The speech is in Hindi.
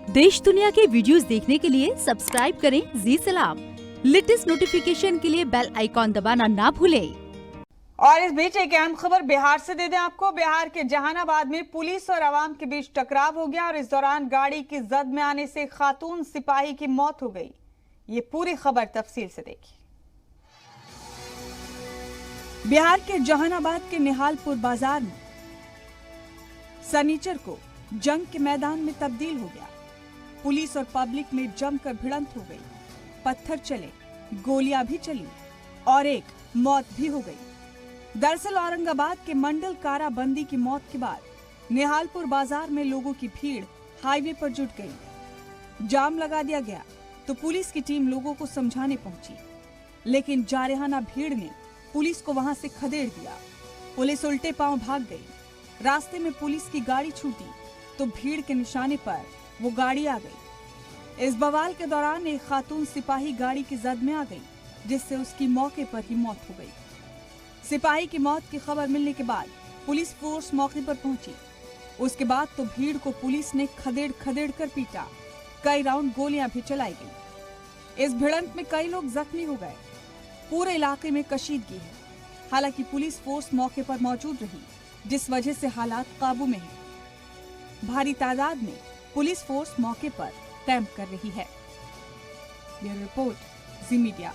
देश दुनिया के वीडियोस देखने के लिए सब्सक्राइब करें जी सलाम। लेटेस्ट नोटिफिकेशन के लिए बेल आइकॉन दबाना ना भूलें। और इस बीच एक अहम खबर बिहार से दे दें आपको। बिहार के जहानाबाद में पुलिस और आवाम के बीच टकराव हो गया और इस दौरान गाड़ी की जद में आने से खातून सिपाही की मौत हो गई। ये पूरी खबर तफसील से देखिए। बिहार के जहानाबाद के निहालपुर बाजार में सनीचर को जंग के मैदान में तब्दील हो गया। पुलिस और पब्लिक में जमकर भिड़ंत हो गई। पत्थर चले, गोलियां भी चली और एक मौत भी हो गई। दरअसल औरंगाबाद के मंडल काराबंदी की मौत के बाद निहालपुर बाजार में लोगों की भीड़ हाईवे पर जुट गई। जाम लगा दिया गया तो पुलिस की टीम लोगों को समझाने पहुंची, लेकिन जारहाना भीड़ ने पुलिस को वहां से खदेड़ दिया। पुलिस उल्टे पांव भाग गई। रास्ते में पुलिस की गाड़ी छूटी तो भीड़ के निशाने पर वो गाड़ी आ गई। इस बवाल के दौरान एक खातून सिपाही गाड़ी की जद में आ गई, जिससे उसकी मौके पर ही मौत हो गई। सिपाही की मौत की खबर मिलने के बाद पुलिस फोर्स मौके पर पहुंची। उसके बाद तो भीड़ को पुलिस ने खदेड़ खदेड़ कर पीटा। कई राउंड गोलियां भी चलाई गई। इस भिड़ंत में कई लोग जख्मी हो गए। पूरे इलाके में कशीदगी है। हालांकि पुलिस फोर्स मौके पर मौजूद रही, जिस वजह से हालात काबू में हैं। भारी तादाद में पुलिस फोर्स मौके पर कैंप कर रही है। ब्यूरो रिपोर्ट, जी मीडिया।